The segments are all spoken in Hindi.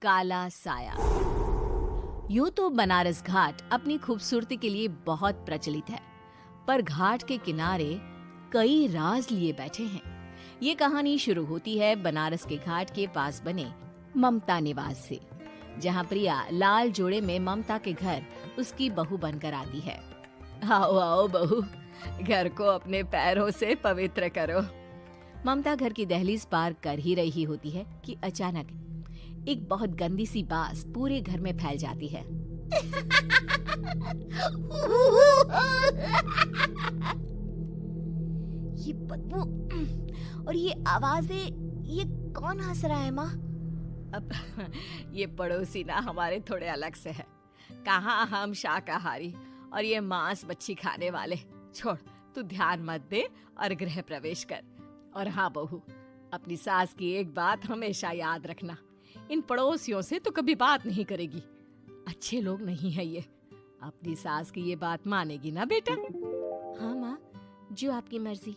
काला साया। यूं तो बनारस घाट अपनी खूबसूरती के लिए बहुत प्रचलित है, पर घाट के किनारे कई राज लिए बैठे हैं। ये कहानी शुरू होती है बनारस के घाट के पास बने ममता निवास से, जहां प्रिया लाल जोड़े में ममता के घर उसकी बहू बनकर आती है। आओ आओ बहू, घर को अपने पैरों से पवित्र करो। ममता घर की दहलीज पार कर ही रही होती है कि अचानक एक बहुत गंदी सी बास पूरे घर में फैल जाती है। ये बदबू और ये आवाजें, ये कौन हंस रहा है माँ? अब ये पड़ोसी ना हमारे थोड़े अलग से है। कहाँ हम शाकाहारी और ये मांस मच्छी खाने वाले। छोड़, तू ध्यान मत दे और गृह प्रवेश कर। और हाँ बहू, अपनी सास की एक बात हमेशा याद रखना, इन पड़ोसियों से तो कभी बात नहीं करेगी। अच्छे लोग नहीं है ये। अपनी सास की ये बात मानेगी ना बेटा? हाँ माँ, जो आपकी मर्जी,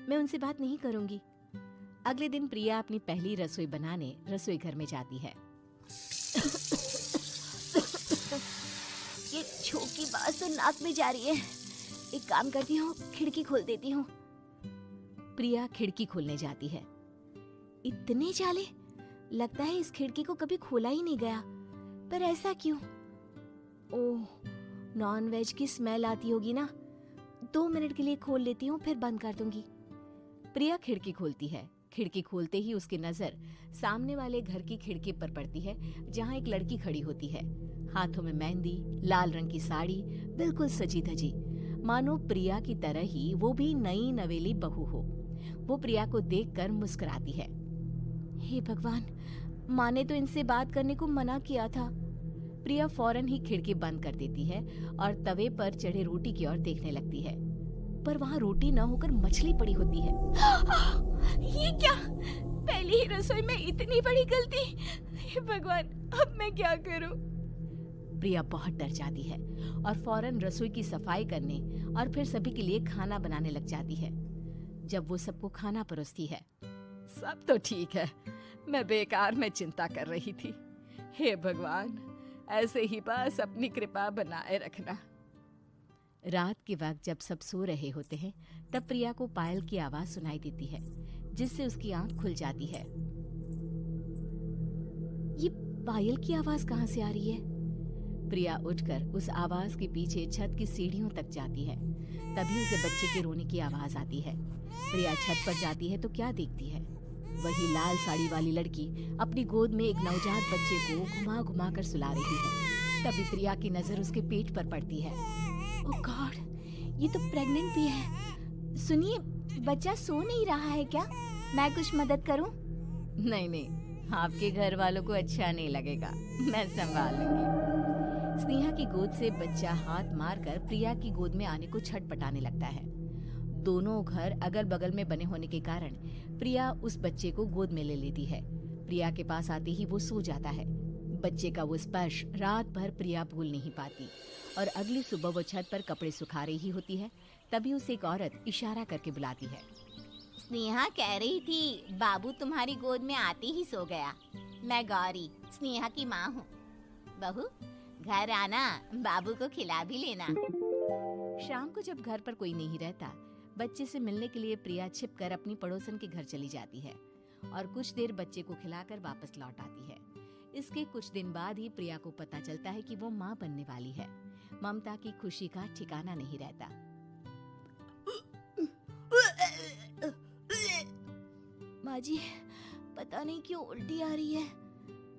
मैं उनसे बात नहीं करूंगी। अगले दिन प्रिया अपनी पहली रसोई बनाने रसोई घर में जाती है। ये छोकी बात तो नाक में जा रही है। एक काम करती हूँ, खिड़की खोल देती हूँ। प्रिया खिड़की खोलने जाती है। इतने जाले, लगता है इस खिड़की को कभी खोला ही नहीं गया। पर ऐसा क्यों? ओह, नॉन वेज की स्मेल आती होगी ना। 2 मिनट के लिए खोल लेती हूँ, फिर बंद कर दूंगी। प्रिया खिड़की खोलती है। खिड़की खोलते ही उसकी नजर सामने वाले घर की खिड़की पर पड़ती है, जहाँ एक लड़की खड़ी होती है। हाथों में मेहंदी, लाल रंग की साड़ी, बिल्कुल सजी धजी, मानो प्रिया की तरह ही वो भी नई नवेली बहू हो। वो प्रिया को देखकर मुस्कुराती है। हे भगवान, माँ ने तो इनसे बात करने को मना किया था। प्रिया फौरन ही खिड़की बंद कर देती है और तवे पर चढ़े रोटी की ओर देखने लगती है, पर वहाँ रोटी न होकर मछली पड़ी होती है। ये क्या? पहली ही रसोई में इतनी बड़ी गलती। हे भगवान, अब मैं क्या करूं? प्रिया बहुत डर जाती है और फौरन रसोई की सफाई करने और फिर सभी के लिए खाना बनाने लग जाती है। जब वो सबको खाना परोसती है, सब तो ठीक है, मैं बेकार में चिंता कर रही थी। हे भगवान, ऐसे ही बस अपनी कृपा बनाए रखना। रात के वक्त जब सब सो रहे होते हैं, तब प्रिया को पायल की आवाज सुनाई देती है, जिससे उसकी आंख खुल जाती है। ये पायल की आवाज कहाँ से आ रही है? प्रिया उठकर उस आवाज के पीछे छत की सीढ़ियों तक जाती है। तभी उसे बच्चे के रोने की आवाज आती है। प्रिया छत पर जाती है तो क्या देखती है? वही लाल साड़ी वाली लड़की अपनी गोद में एक नवजात बच्चे को घुमा घुमा कर सुला रही है। तभी प्रिया की नजर उसके पेट पर पड़ती है। ओह गॉड, ये तो प्रेग्नेंट भी है। सुनिए, बच्चा सो नहीं रहा है क्या? मैं कुछ मदद करूं? नहीं नहीं, आपके घर वालों को अच्छा नहीं लगेगा, मैं संभाल लूंगी। स्नेहा की गोद से बच्चा हाथ मारकर प्रिया की गोद में आने को छटपटाने लगता है। दोनों घर अगल बगल में बने होने के कारण प्रिया उस बच्चे को गोद में ले लेती है। प्रिया के पास आते ही वो सो जाता है। बच्चे का वो स्पर्श रात भर प्रिया भूल नहीं पाती और अगली सुबह वो छत पर कपड़े सुखा रही होती है। तभी उसे एक औरत इशारा करके बुलाती है। स्नेहा कह रही थी बाबू तुम्हारी गोद में आते ही सो गया। मैं गौरी, स्नेहा की माँ हूँ। बहू, घर आना, बाबू को खिला भी लेना। शाम को जब घर पर कोई नहीं रहता, बच्चे से मिलने के लिए प्रिया छिपकर अपनी पड़ोसन के घर चली जाती है और कुछ देर बच्चे को खिलाकर वापस लौट आती है। इसके कुछ दिन बाद ही प्रिया को पता चलता है कि वो माँ बनने वाली है। ममता की खुशी का ठिकाना नहीं रहता। माँ जी, पता नहीं क्यों उल्टी आ रही है।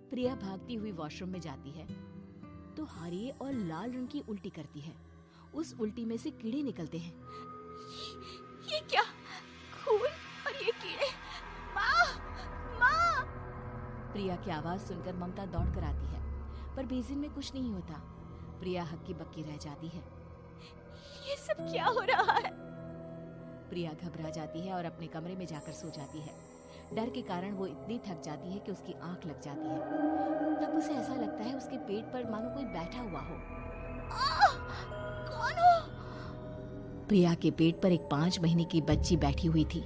प्रिया भागती हुई वॉशरूम में जाती है तो हरे और लाल रंग की उल्टी करती है। उस उल्टी में से कीड़े निकलते हैं। ये क्या? खून और ये कीड़े! माँ! माँ! प्रिया की आवाज सुनकर ममता दौड़ कर आती है, पर बेसिन में कुछ नहीं होता। प्रिया हक्की बक्की रह जाती है। ये सब क्या हो रहा है? प्रिया घबरा जाती है और अपने कमरे में जाकर सो जाती है। डर के कारण वो इतनी थक जाती है कि उसकी आंख लग जाती है। तब उसे ऐसा लगता है उसके पेट पर मानो कोई बैठा हुआ हो। कौन हो? प्रिया के पेट पर एक 5 महीने की बच्ची बैठी हुई थी,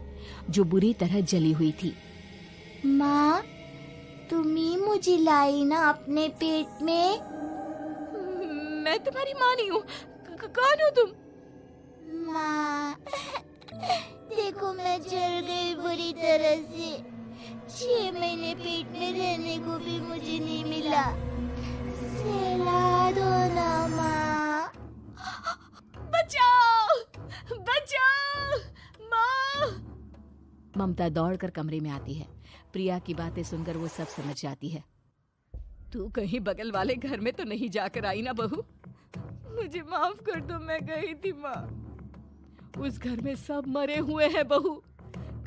जो बुरी तरह जली हुई थी। माँ, तुम ही मुझे लाई ना अपने पेट में। मैं तुम्हारी माँ नहीं हूँ। कौन हो तुम? माँ, देखो मैं जल गई बुरी तरह से। 6 महीने पेट में रहने को भी मुझे नहीं मिला। सहला दो ना माँ। बचाओ, बचाओ, माँ! ममता दौड़कर कमरे में आती है। प्रिया की बातें सुनकर वो सब समझ जाती है। तू कहीं बगल वाले घर में तो नहीं जाकर आई ना बहू? मुझे माफ कर दो, मैं गई थी माँ। उस घर में सब मरे हुए हैं बहू।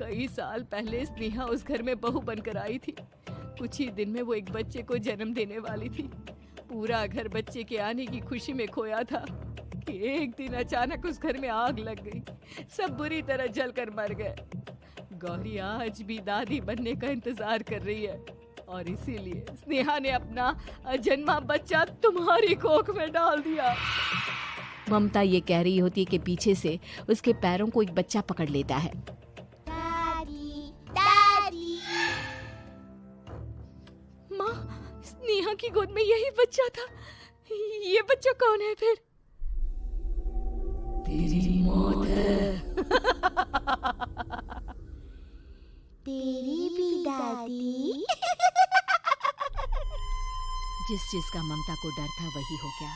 कई साल पहले स्नेहा उस घर में बहू बनकर आई थी। कुछ ही दिन में वो एक बच्चे को जन्म देने वाली थी। पूरा घर बच्चे के आने की खुशी में खोया था कि एक दिन अचानक उस घर में आग लग गई। सब बुरी तरह जलकर मर गए। गौरी आज भी दादी बनने का इंतजार कर रही है और इसीलिए स्नेहा ने अपना अजन्मा बच्चा तुम्हारी कोख में डाल दिया। ममता ये कह रही होती है कि पीछे से उसके पैरों को एक बच्चा पकड़ लेता है। दादी, दादी। माँ, स्नेहा की गोद में यही बच्चा था। ये बच्चा कौन है फिर? तेरी मौत है। तेरी भी दादी। जिस चीज का ममता को डर था वही हो गया।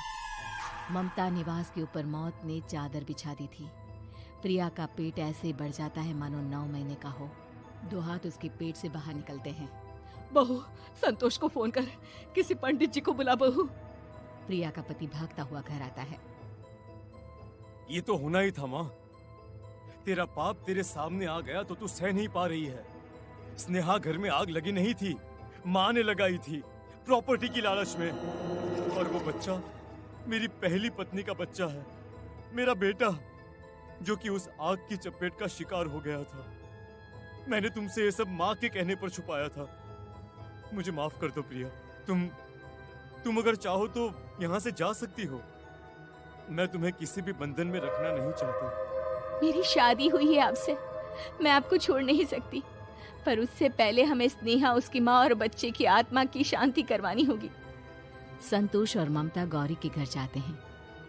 ममता निवास के ऊपर मौत ने चादर बिछा दी थी। प्रिया का पेट ऐसे बढ़ जाता है मानो 9 महीने का हो। 2 हाथ उसके पेट से बाहर निकलते हैं। बहू, संतोष को फोन कर, किसी पंडित जी को बुला बहू। प्रिया का पति भागता हुआ घर आता है। ये तो होना ही था माँ। तेरा पाप तेरे सामने आ गया तो तू सह नहीं पा रही है। स्नेहा घर में आग लगी नहीं थी, माँ ने लगाई थी, प्रॉपर्टी की लालच में। और वो बच्चा मेरी पहली पत्नी का बच्चा है, मेरा बेटा, जो कि उस आग की चपेट का शिकार हो गया था। मैंने तुमसे ये सब माँ के कहने पर छुपाया था। मुझे माफ कर दो प्रिया। तुम अगर चाहो तो यहाँ से जा सकती हो। मैं तुम्हें किसी भी बंधन में रखना नहीं चाहता। मेरी शादी हुई है आपसे, मैं आपको छोड़ नहीं सकती, पर उससे पहले हमें स्नेहा, उसकी माँ और बच्चे की आत्मा की शांति करवानी होगी। संतोष और ममता गौरी के घर जाते हैं।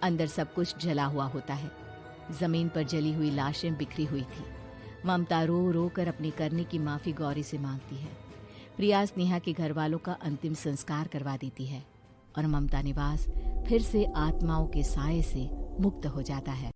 अंदर सब कुछ जला हुआ होता है। जमीन पर जली हुई लाशें बिखरी हुई थी। ममता रो रो कर अपने करने की माफी गौरी से मांगती है। प्रिया स्नेहा के घर वालों का अंतिम संस्कार करवा देती है और ममता निवास फिर से आत्माओं के साए से मुक्त हो जाता है।